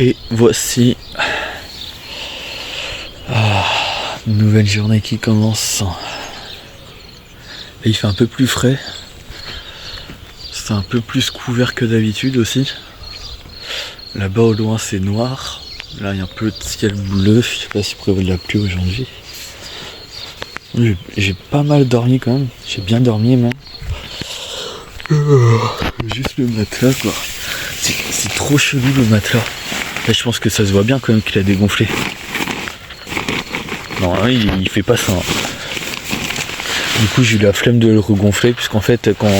Et voici une nouvelle journée qui commence. Et il fait un peu plus frais. C'est un peu plus couvert que d'habitude aussi. Là-bas au loin c'est noir. Là il y a un peu de ciel bleu. Je sais pas s'il prévoit de la pluie aujourd'hui. J'ai pas mal dormi quand même. J'ai bien dormi même. Juste le matelas quoi. C'est trop chelou le matelas. Là je pense que ça se voit bien quand même qu'il a dégonflé. Non il fait pas ça. Du coup j'ai eu la flemme de le regonfler puisqu'en fait quand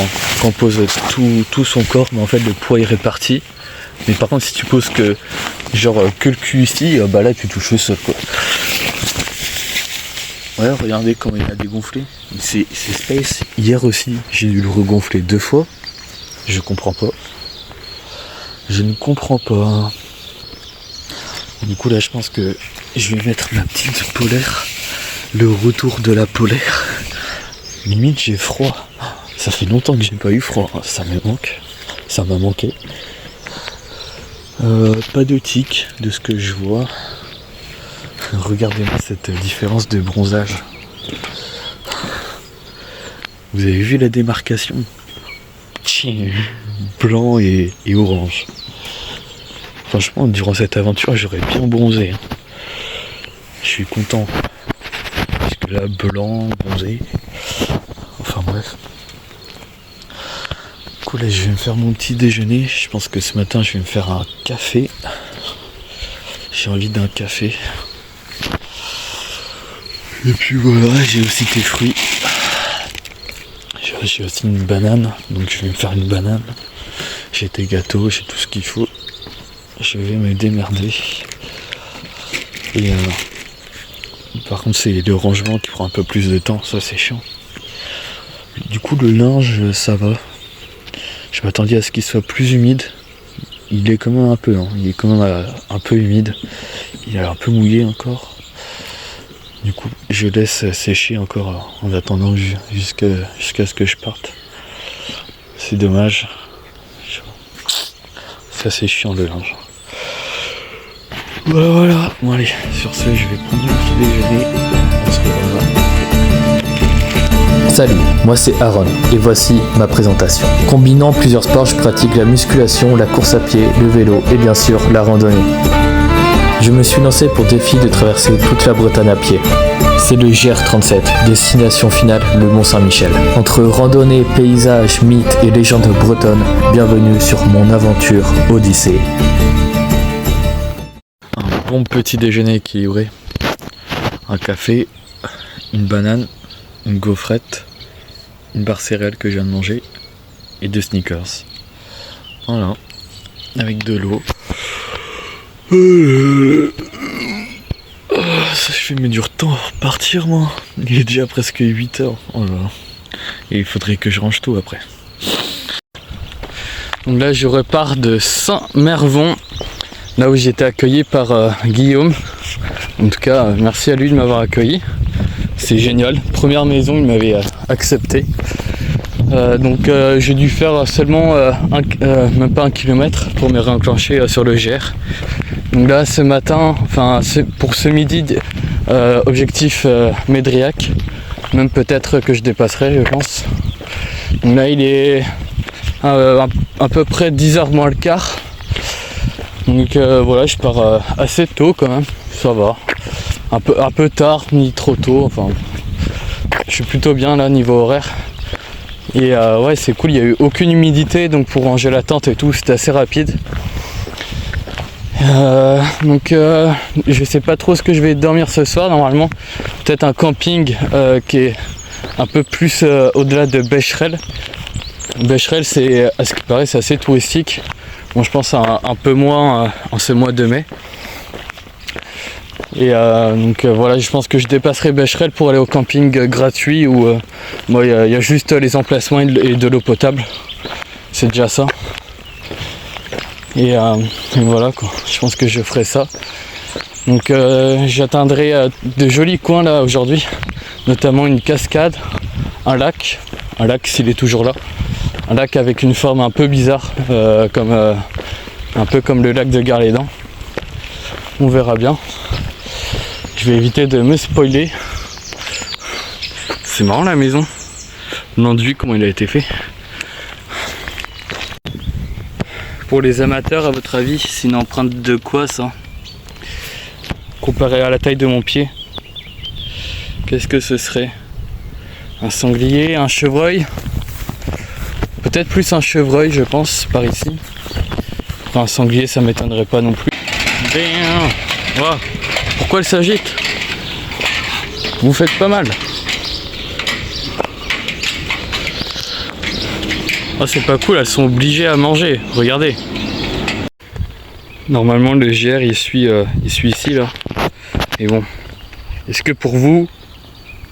on pose tout son corps, mais en fait le poids est réparti. Mais par contre si tu poses que le cul ici, bah là tu touches le sol quoi. Ouais regardez comment il a dégonflé. C'est space. Hier aussi j'ai dû le regonfler 2 fois. Je comprends pas. Je ne comprends pas. Du coup là je pense que je vais mettre ma petite polaire. Le retour de la polaire. Limite j'ai froid. Ça fait longtemps que j'ai pas eu froid. Ça me manque. Ça m'a manqué. Pas de tic de ce que je vois. Regardez-moi cette différence de bronzage. Vous avez vu la démarcation? Blanc et orange. Franchement, durant cette aventure, j'aurais bien bronzé. Je suis content. Parce que là, blanc, bronzé. Enfin bref. Du coup, là, je vais me faire mon petit déjeuner. Je pense que ce matin, je vais me faire un café. J'ai envie d'un café. Et puis voilà, j'ai aussi des fruits. J'ai aussi une banane, donc je vais me faire une banane. J'ai des gâteaux, j'ai tout ce qu'il faut. Je vais me démerder. Et par contre c'est le rangement qui prend un peu plus de temps, ça c'est chiant. Du coup le linge ça va. Je m'attendais à ce qu'il soit plus humide. Il est quand même un peu, hein. Il est quand même un peu humide. Il est un peu mouillé encore. Du coup, je laisse sécher encore en attendant jusqu'à ce que je parte. C'est dommage. C'est assez chiant le linge. Voilà. Bon allez, sur ce, je vais prendre le petit déjeuner. On se revoit. Salut, moi c'est Aaron et voici ma présentation. Combinant plusieurs sports, je pratique la musculation, la course à pied, le vélo et bien sûr la randonnée. Je me suis lancé pour défi de traverser toute la Bretagne à pied. C'est le GR37, destination finale le Mont-Saint-Michel. Entre randonnée, paysages, mythes et légendes bretonnes, bienvenue sur mon aventure Odyssée. Un bon petit déjeuner équilibré. Un café, une banane, une gaufrette, une barre céréales que je viens de manger et 2 sneakers. Voilà, avec de l'eau. Ça je fais du temps à repartir moi. Il est déjà presque 8h. Oh là là. Et il faudrait que je range tout après. Donc là je repars de Saint-Mervon, là où j'ai été accueilli par Guillaume. En tout cas merci à lui de m'avoir accueilli. C'est génial. Première maison, il m'avait accepté. Donc j'ai dû faire seulement même pas 1 kilomètre pour me réenclencher sur le GR. Donc là ce matin, pour ce midi, objectif Médriac. Même peut-être que je dépasserai je pense. Donc là il est à peu près 10h moins le quart. Donc voilà, je pars assez tôt quand même, ça va. Un peu tard, ni trop tôt, enfin je suis plutôt bien là niveau horaire. Et ouais c'est cool, il n'y a eu aucune humidité, donc pour ranger la tente et tout c'était assez rapide. Donc je sais pas trop ce que je vais dormir ce soir, normalement peut-être un camping qui est un peu plus au-delà de Becherel. Becherel c'est, à ce qui paraît, c'est assez touristique. Bon je pense un peu moins en ce mois de mai. Et donc voilà, je pense que je dépasserai Becherel pour aller au camping gratuit où il y a juste les emplacements et de l'eau potable. C'est déjà ça. Et voilà quoi, je pense que je ferai ça. Donc j'atteindrai de jolis coins là aujourd'hui, notamment une cascade, un lac s'il est toujours là, un lac avec une forme un peu bizarre, un peu comme le lac de Gare-les-Dents. on verra bien. Je vais éviter de me spoiler. C'est marrant la maison. L'enduit, comment il a été fait. Pour les amateurs, à votre avis, c'est une empreinte de quoi ça? Comparé à la taille de mon pied, qu'est-ce que ce serait? Un sanglier, un chevreuil? Peut-être plus un chevreuil, je pense, par ici. Enfin, un sanglier, ça m'étonnerait pas non plus. Wow. Pourquoi elle s'agite? Vous faites pas mal. Oh, c'est pas cool, elles sont obligées à manger. Regardez. Normalement, le GR, il suit ici, là. Et bon, est-ce que pour vous,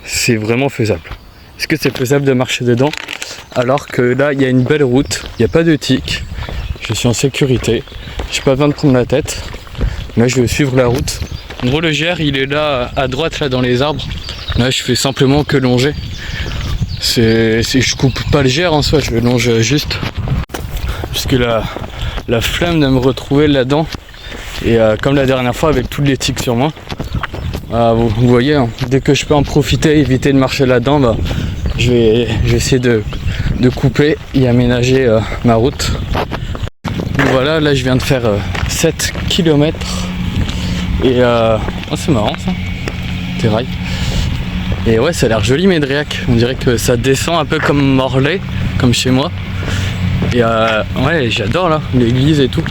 c'est vraiment faisable? Est-ce que c'est faisable de marcher dedans? Alors que là, il y a une belle route, il n'y a pas de tic. Je suis en sécurité. J'ai pas besoin de prendre la tête. Là, je vais suivre la route. En gros, le GR, il est là, à droite, là, dans les arbres. Là, je fais simplement que longer. Je coupe pas le GR en soi, je le longe juste. Puisque la flemme de me retrouver là-dedans. Et comme la dernière fois, avec toutes les tiques sur moi. Vous voyez, hein, dès que je peux en profiter, éviter de marcher là-dedans, bah, je vais essayer de couper et aménager ma route. Donc voilà, là je viens de faire 7 km et oh, c'est marrant ça, terrail. Et ouais, ça a l'air joli Médriac, on dirait que ça descend un peu comme Morlaix, comme chez moi. Et ouais, j'adore là, l'église et tout.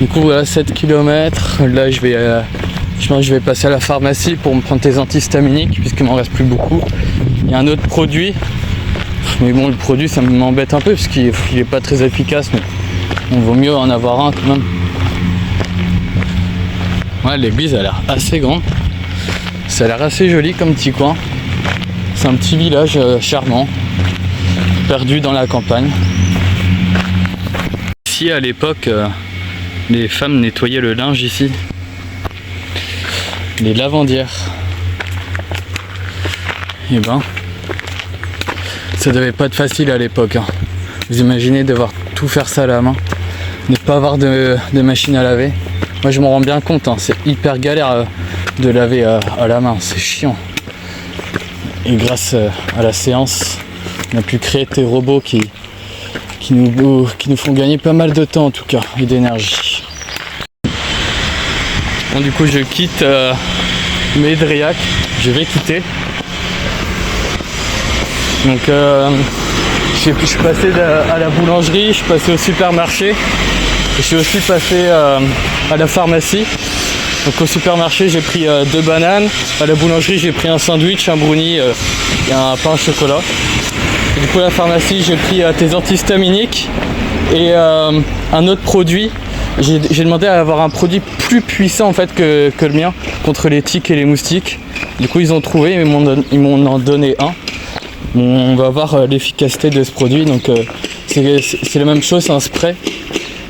Du coup voilà, 7 km, là je pense que je vais passer à la pharmacie pour me prendre des antihistaminiques puisqu'il m'en reste plus beaucoup. Il y a un autre produit, mais bon, le produit ça m'embête un peu parce qu'il est pas très efficace, mais on vaut mieux en avoir un quand même. Ouais, l'église a l'air assez grande, ça a l'air assez joli comme petit coin. C'est un petit village charmant, perdu dans la campagne. Ici à l'époque, les femmes nettoyaient le linge ici. Les lavandières. Et ben, ça devait pas être facile à l'époque. Hein. Vous imaginez devoir tout faire ça à la main, ne pas avoir de machine à laver. Moi je m'en rends bien compte, hein. C'est hyper galère de laver à la main, c'est chiant. Et grâce à la séance, on a pu créer des robots qui nous font gagner pas mal de temps en tout cas, et d'énergie. Bon, du coup je quitte Médriac, je vais quitter. Donc je suis passé à la boulangerie, je suis passé au supermarché, je suis aussi passé à la pharmacie. Donc au supermarché j'ai pris 2 bananes, à la boulangerie j'ai pris un sandwich, un brownie et un pain au chocolat. Et du coup à la pharmacie j'ai pris des antihistaminiques et un autre produit. J'ai demandé à avoir un produit plus puissant en fait que le mien contre les tiques et les moustiques. Du coup ils ont trouvé, mais ils m'ont en donné un. On va voir l'efficacité de ce produit. Donc c'est la même chose, c'est un spray.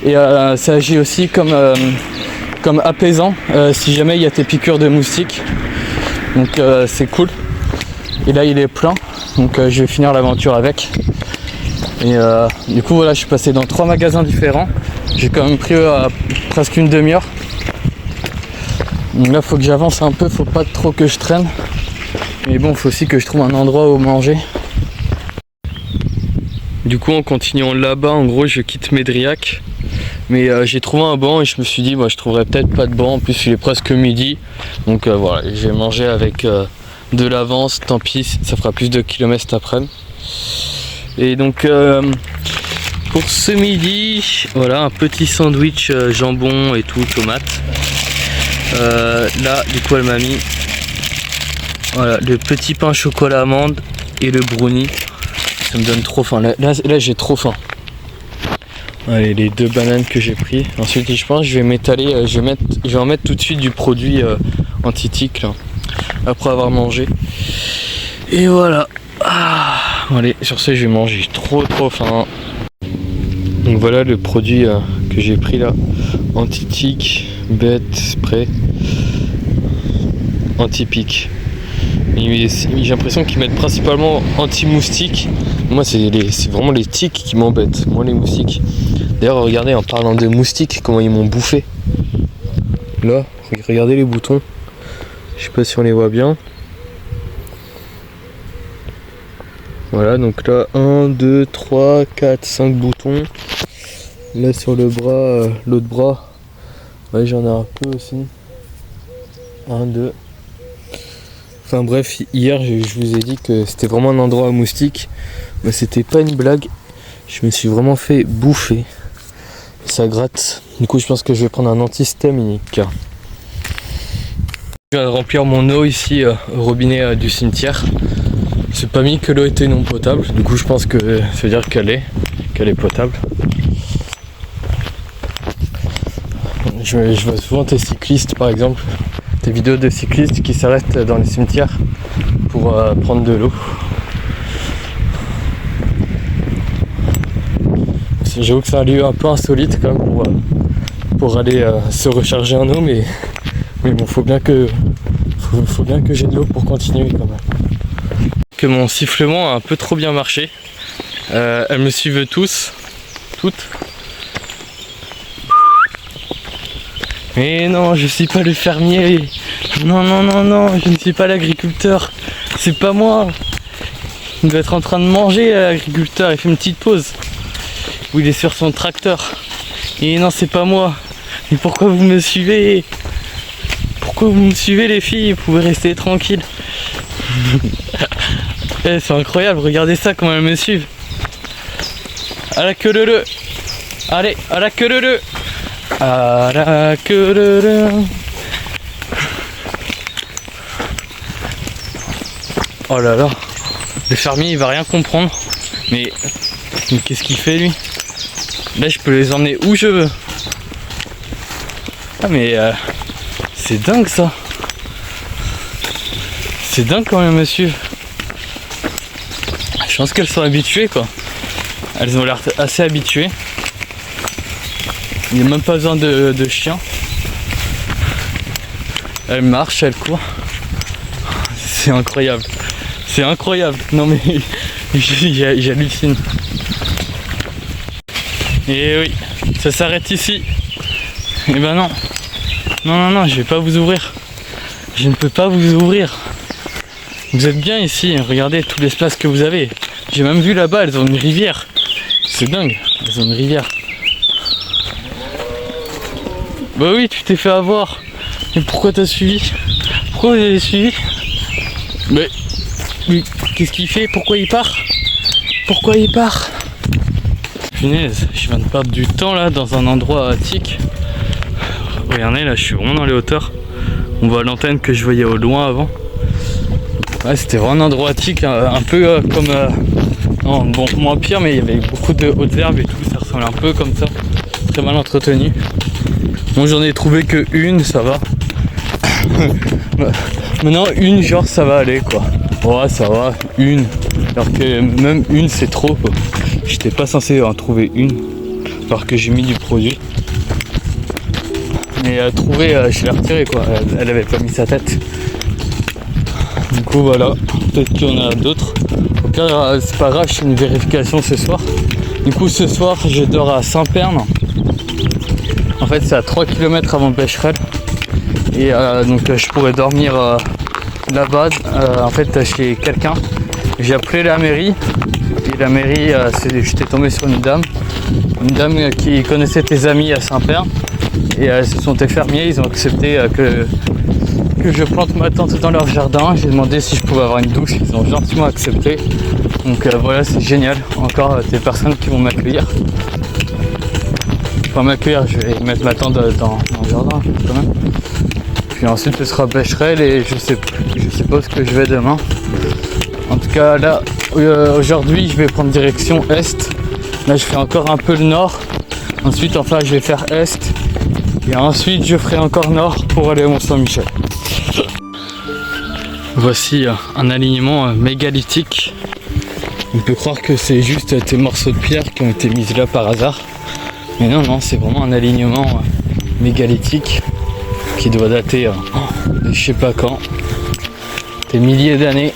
Et ça agit aussi comme apaisant si jamais il y a des piqûres de moustiques. Donc c'est cool. Et là il est plein, donc je vais finir l'aventure avec. Et du coup voilà, je suis passé dans 3 magasins différents. J'ai quand même pris presque une demi-heure. Donc là faut que j'avance un peu, faut pas trop que je traîne. Mais bon, faut aussi que je trouve un endroit où manger. Du coup en continuant là-bas, en gros je quitte Médriac. Mais j'ai trouvé un banc et je me suis dit je trouverais peut-être pas de banc. En plus il est presque midi. Donc voilà, j'ai mangé avec de l'avance, tant pis, ça fera plus de kilomètres cet après-midi. Et donc pour ce midi, voilà un petit sandwich jambon et tout, tomate. Là du coup elle m'a mis voilà, le petit pain chocolat amande et le brownie. Ça me donne trop faim, là j'ai trop faim. Allez, les 2 bananes que j'ai pris. Ensuite je pense je vais m'étaler, je vais en mettre tout de suite du produit anti-tic là, après avoir mangé. Et voilà. Allez, sur ce je vais manger, j'ai trop faim. Donc voilà le produit que j'ai pris là, anti-tic, bête, spray, anti-pique. J'ai l'impression qu'ils mettent principalement anti-moustique. Moi c'est vraiment les tiques qui m'embêtent, moi les moustiques. D'ailleurs regardez, en parlant de moustiques, comment ils m'ont bouffé. Là, Regardez les boutons. Je sais pas si on les voit bien. Voilà, donc là 1, 2, 3, 4, 5 boutons. Là sur le bras, l'autre bras, ouais, j'en ai un peu aussi. 1, 2. Enfin bref, hier je vous ai dit que c'était vraiment un endroit à moustiques. Mais c'était pas une blague. Je me suis vraiment fait bouffer. Ça gratte. Du coup je pense que je vais prendre un antihistaminique. Je vais remplir mon eau ici au robinet du cimetière. C'est pas mis que l'eau était non potable. Du coup je pense que ça veut dire qu'elle est potable. Je vois souvent des cyclistes par exemple, des vidéos de cyclistes qui s'arrêtent dans les cimetières pour prendre de l'eau. J'avoue que c'est un lieu un peu insolite quand même pour aller se recharger en eau, mais bon, faut bien que j'ai de l'eau pour continuer quand même. Que mon sifflement a un peu trop bien marché. Elles me suivent toutes. Mais non, je suis pas le fermier. Non, je ne suis pas l'agriculteur. C'est pas moi. Il doit être en train de manger, l'agriculteur. Il fait une petite pause. Où il est sur son tracteur. Et non, c'est pas moi. Mais pourquoi vous me suivez? Pourquoi vous me suivez les filles? Vous pouvez rester tranquille. C'est incroyable, regardez ça comment elles me suivent. À la queue leu. Allez, à la queue leu. À la queue leu. Oh là là. Le fermier il va rien comprendre. Mais qu'est-ce qu'il fait lui? Là je peux les emmener où je veux. Ah mais c'est dingue ça. C'est dingue quand même me suivent. Je pense qu'elles sont habituées quoi. Elles ont l'air assez habituées. Il n'y a même pas besoin de chien. Elles marchent, elles courent. C'est incroyable. C'est incroyable. Non mais j'hallucine. Et oui, ça s'arrête ici. Et ben non. Non, je vais pas vous ouvrir. Je ne peux pas vous ouvrir. Vous êtes bien ici, regardez tout l'espace que vous avez. J'ai même vu là-bas, elles ont une rivière. C'est dingue, elles ont une rivière. Bah oui, tu t'es fait avoir. Mais pourquoi t'as suivi? Pourquoi vous avez suivi? Mais qu'est-ce qu'il fait? Pourquoi il part? Pourquoi il part? Punaise, je viens de perdre du temps là dans un endroit attique. Regardez là, je suis vraiment dans les hauteurs. On voit l'antenne que je voyais au loin avant. Ouais, c'était vraiment un endroit attique, un peu comme... non, bon, moins pire, mais il y avait beaucoup de hautes herbes et tout, ça ressemblait un peu comme ça. Très mal entretenu. Bon, j'en ai trouvé que une, ça va. Maintenant, une, genre, ça va aller, quoi. Ouais, ça va, une. Alors que même une, c'est trop, quoi. J'étais pas censé en trouver une. Alors que j'ai mis du produit. Mais trouver, je l'ai retiré, quoi. Elle avait pas mis sa tête. Du coup voilà, peut-être qu'il y en a d'autres. Au cas, c'est pas grave, je fais une vérification ce soir. Du coup ce soir je dors à Saint-Pern. En fait c'est à 3 km avant Becherel. Et donc je pourrais dormir là-bas, en fait chez quelqu'un. J'ai appelé la mairie. Et la mairie, j'étais tombé sur une dame qui connaissait tes amis à Saint-Pern. Et ce sont tes fermiers, ils ont accepté que je plante ma tente dans leur jardin. J'ai demandé si je pouvais avoir une douche, ils ont gentiment accepté. Donc voilà, c'est génial. Encore des personnes qui vont m'accueillir. Enfin m'accueillir, je vais mettre ma tente dans le jardin quand même. Puis ensuite ce sera Becherel et je sais pas ce que je vais demain. En tout cas là, aujourd'hui je vais prendre direction est. Là je fais encore un peu le nord. Ensuite enfin je vais faire est. Et ensuite je ferai encore nord pour aller au Mont-Saint-Michel. Voici un alignement mégalithique. On peut croire que c'est juste des morceaux de pierre qui ont été mis là par hasard. Mais non, c'est vraiment un alignement mégalithique qui doit dater de je sais pas quand. Des milliers d'années.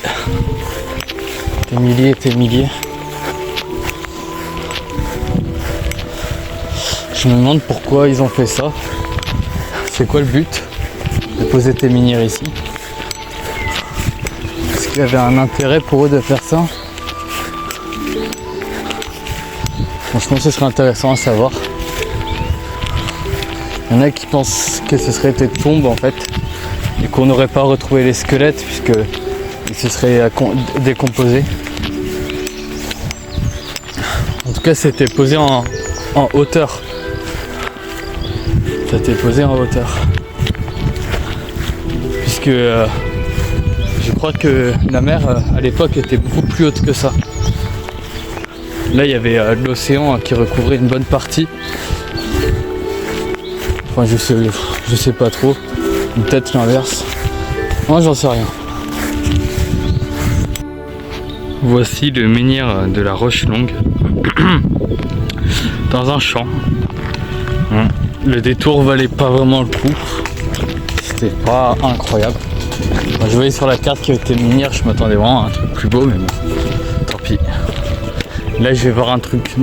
Des milliers. Je me demande pourquoi ils ont fait ça. C'est quoi le but? de poser tes menhirs ici. Est-ce qu'il y avait un intérêt pour eux de faire ça? Franchement, ce serait intéressant à savoir. Il y en a qui pensent que ce serait des tombes en fait, et qu'on n'aurait pas retrouvé les squelettes puisque ils se seraient décomposés. En tout cas, c'était posé en hauteur. Ça a été posé en hauteur. Puisque je crois que la mer à l'époque était beaucoup plus haute que ça. Là, il y avait l'océan qui recouvrait une bonne partie. Enfin, je sais pas trop. Ou peut-être l'inverse. Moi, j'en sais rien. Voici le menhir de la Roche Longue. Dans un champ. Le détour valait pas vraiment le coup. C'était pas incroyable. Moi, je voyais sur la carte qu'il y avait des menhirs, je m'attendais vraiment à un truc plus beau, mais bon, tant pis. Là, je vais voir un truc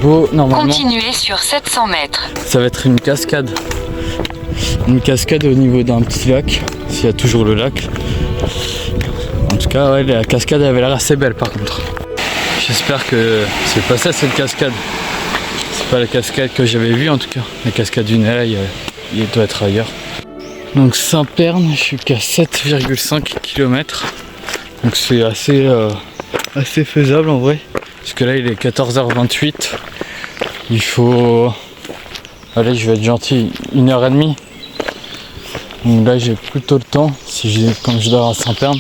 beau normalement. Continuez sur 700 mètres. Ça va être une cascade. Une cascade au niveau d'un petit lac, s'il y a toujours le lac. En tout cas, ouais, la cascade avait l'air assez belle par contre. J'espère que c'est pas ça cette cascade. C'est pas la cascade que j'avais vue en tout cas. La cascade du Néa, il doit être ailleurs. Donc Saint-Pern, je suis qu'à 7,5 km. Donc c'est assez faisable en vrai. Parce que là il est 14h28. Il faut... Allez, je vais être gentil, 1h30. Donc là j'ai plutôt le temps, comme je dors à Saint-Pern.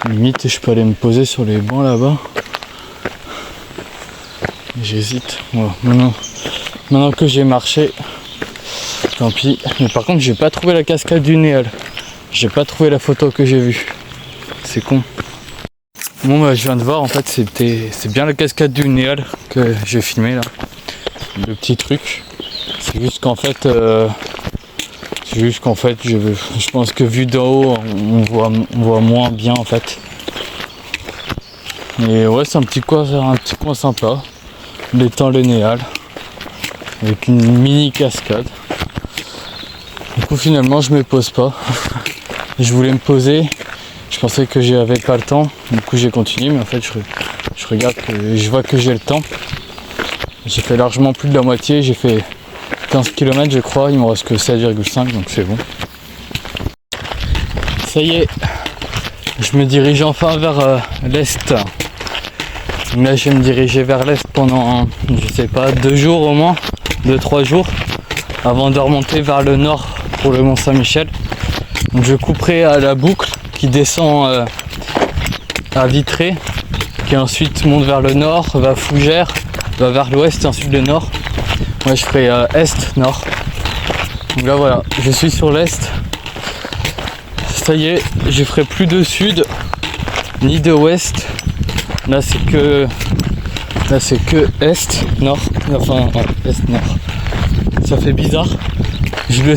Limite je peux aller me poser sur les bancs là-bas. J'hésite. Bon, maintenant que j'ai marché, tant pis. Mais par contre j'ai pas trouvé la cascade du Néal. J'ai pas trouvé la photo que j'ai vue. C'est con. Bon bah je viens de voir en fait c'est bien la cascade du Néal que j'ai filmé là. Le petit truc. C'est juste qu'en fait je pense que vu d'en haut on voit moins bien en fait. Et ouais, c'est un petit coin sympa. L'étang Le Néal avec une mini cascade. Du coup finalement je me pose pas. Je voulais me poser. Je pensais que j'avais pas le temps. Du coup j'ai continué, mais en fait je regarde que je vois que j'ai le temps. J'ai fait largement plus de la moitié. J'ai fait 15 km je crois. Il me reste que 7,5 donc c'est bon. Ça y est. Je me dirige enfin vers l'est. Là je vais me diriger vers l'est pendant, je sais pas, 2 jours au moins, 2-3 jours, avant de remonter vers le nord pour le Mont Saint-Michel. Donc je couperai à la boucle qui descend à Vitré, qui ensuite monte vers le nord, va à Fougères, va vers l'ouest et ensuite le nord. Moi je ferai est-nord. Donc là voilà, je suis sur l'est. Ça y est, je ferai plus de sud ni de ouest. Là c'est que est, nord, enfin ouais, est, nord. Ça fait bizarre. Je le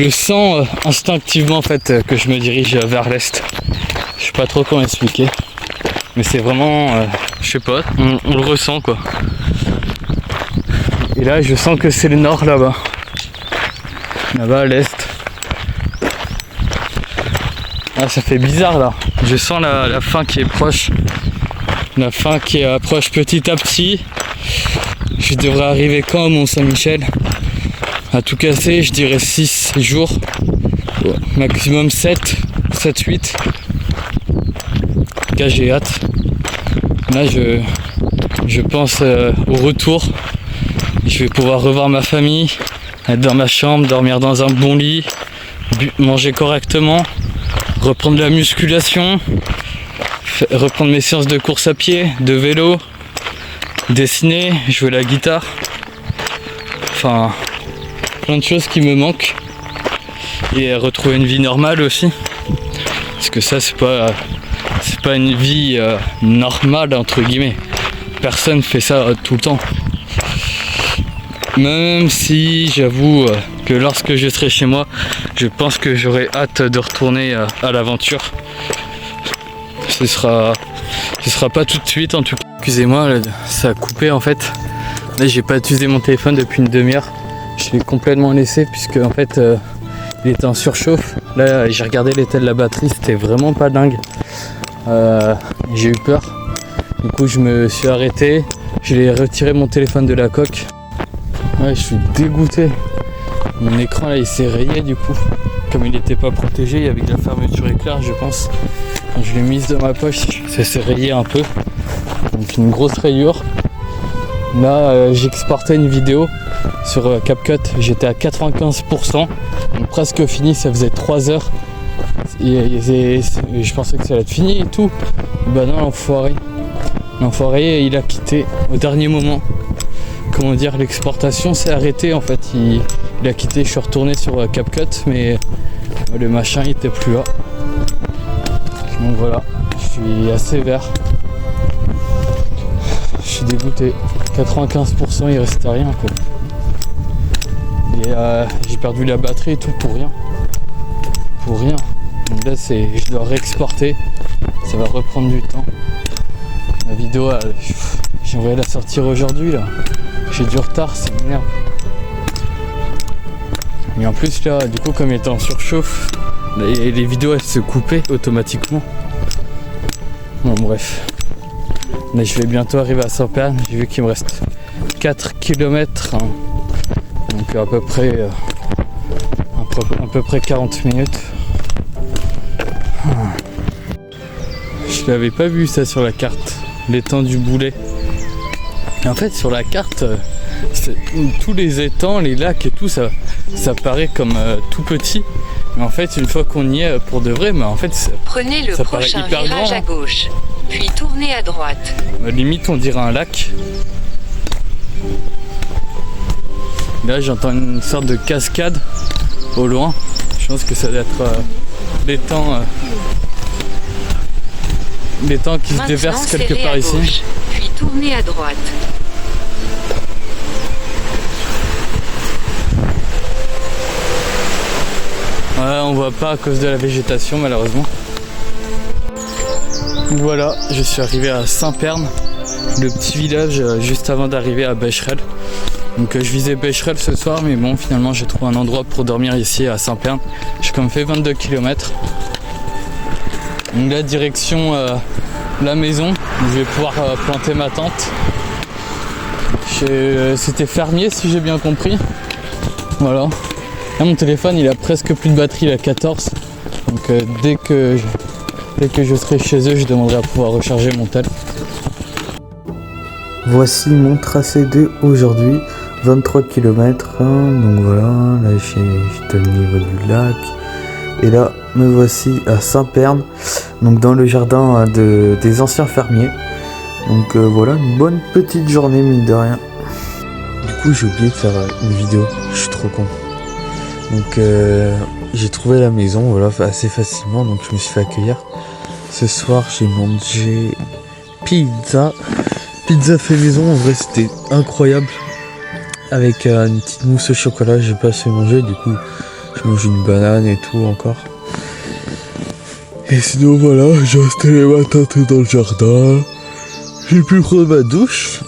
sens instinctivement en fait que je me dirige vers l'est. Je sais pas trop comment expliquer. Mais c'est vraiment, je sais pas, on le ressent quoi. Et là je sens que c'est le nord là-bas. Là-bas à l'est. Ah ça fait bizarre là. Je sens la fin qui est proche. La fin qui approche petit à petit. Je devrais arriver quand au Mont Saint-Michel? À tout casser, je dirais 6 jours. Maximum 7, 8. En tout cas, j'ai hâte. Là, je pense au retour. Je vais pouvoir revoir ma famille, être dans ma chambre, dormir dans un bon lit, manger correctement, reprendre la musculation, reprendre mes séances de course à pied, de vélo, dessiner, jouer la guitare. Enfin, plein de choses qui me manquent. Et retrouver une vie normale aussi. Parce que ça, c'est pas une vie normale, entre guillemets. Personne fait ça tout le temps. Même si j'avoue que lorsque je serai chez moi, je pense que j'aurai hâte de retourner à l'aventure. Ce sera pas tout de suite en tout cas. Excusez-moi, ça a coupé en fait. Là j'ai pas utilisé mon téléphone depuis une demi-heure. Je l'ai complètement laissé puisque en fait il était en surchauffe. Là j'ai regardé l'état de la batterie, c'était vraiment pas dingue. J'ai eu peur. Du coup je me suis arrêté. J'ai retiré mon téléphone de la coque. Ouais, je suis dégoûté. Mon écran là il s'est rayé du coup. Comme il n'était pas protégé, il y avait de la fermeture éclair je pense. Quand je l'ai mise dans ma poche, ça s'est rayé un peu. Donc une grosse rayure. Là j'exportais une vidéo sur CapCut, j'étais à 95%, donc presque fini, ça faisait 3 heures. Et je pensais que ça allait être fini et tout. Bah non, l'enfoiré il a quitté au dernier moment. Comment dire, l'exportation s'est arrêtée en fait, il a quitté, je suis retourné sur CapCut mais le machin il était plus là. Donc voilà, je suis assez vert. Je suis dégoûté. 95% il restait rien quoi. Et j'ai perdu la batterie et tout pour rien. Pour rien. Donc là je dois réexporter. Ça va reprendre du temps. La vidéo j'aimerais la sortir aujourd'hui là. J'ai du retard, ça m'énerve. Mais en plus là, du coup comme il était en surchauffe, les vidéos elles se coupaient automatiquement. Bon bref. Là je vais bientôt arriver à Saint-Pern. J'ai vu qu'il me reste 4 km. Hein. Donc à peu près 40 minutes. Je l'avais pas vu ça sur la carte, l'étang du Boulet. Et en fait sur la carte, tous les étangs, les lacs et tout, ça paraît comme tout petit. Mais en fait une fois qu'on y est pour de vrai, mais en fait prenez le prochain virage à gauche, puis tournez à droite. Limite on dirait un lac. Là j'entends une sorte de cascade au loin. Je pense que ça doit être l'étang qui se déverse quelque part ici. Gauche, puis tournez à droite. Ouais, on voit pas à cause de la végétation malheureusement. Voilà, je suis arrivé à Saint-Pern, le petit village juste avant d'arriver à Becherel. Donc je visais Becherel ce soir, mais bon finalement j'ai trouvé un endroit pour dormir ici à Saint-Pern. J'ai quand même fait 22 km. Donc là direction la maison où je vais pouvoir planter ma tente. C'était fermier si j'ai bien compris. Voilà. Là mon téléphone il a presque plus de batterie, il a 14. Donc dès que je serai chez eux, je demanderai à pouvoir recharger mon tel. Voici mon tracé de aujourd'hui, 23 km. Donc voilà, là j'étais au niveau du lac. Et là, me voici à Saint-Pern, donc dans le jardin des anciens fermiers. Donc voilà, une bonne petite journée mine de rien. Du coup j'ai oublié de faire une vidéo, je suis trop con. Donc j'ai trouvé la maison, voilà, assez facilement, donc je me suis fait accueillir. Ce soir j'ai mangé pizza fait maison, en vrai c'était incroyable. Avec une petite mousse au chocolat, j'ai pas assez mangé, du coup je mange une banane et tout encore. Et sinon voilà, j'ai installé ma tente dans le jardin. J'ai pu prendre ma douche.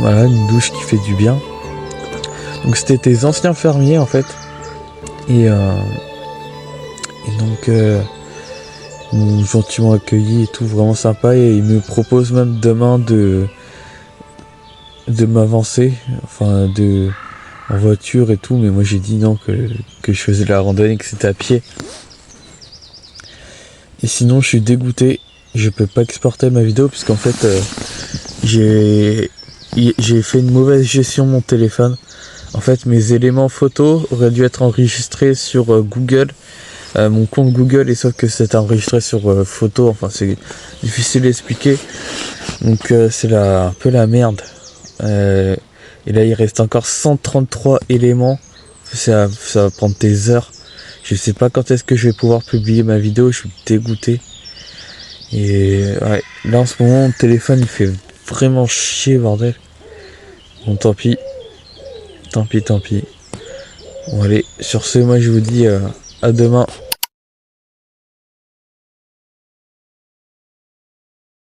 Voilà, une douche qui fait du bien. Donc c'était des anciens fermiers en fait. Et donc ils m'ont gentiment accueilli et tout, vraiment sympa. Et ils me proposent même demain de m'avancer, enfin en voiture et tout, mais moi j'ai dit non, que je faisais de la randonnée, que c'était à pied. Et sinon je suis dégoûté, je peux pas exporter ma vidéo puisqu'en fait j'ai fait une mauvaise gestion de mon téléphone. En fait mes éléments photos auraient dû être enregistrés sur Google, mon compte Google, et sauf que c'est enregistré sur photo, enfin c'est difficile à expliquer. Donc c'est un peu la merde. Et là il reste encore 133 éléments, ça va prendre des heures. Je sais pas quand est-ce que je vais pouvoir publier ma vidéo, je suis dégoûté. Et ouais, là en ce moment mon téléphone il fait vraiment chier, bordel. Bon tant pis. Bon allez, sur ce moi je vous dis à demain.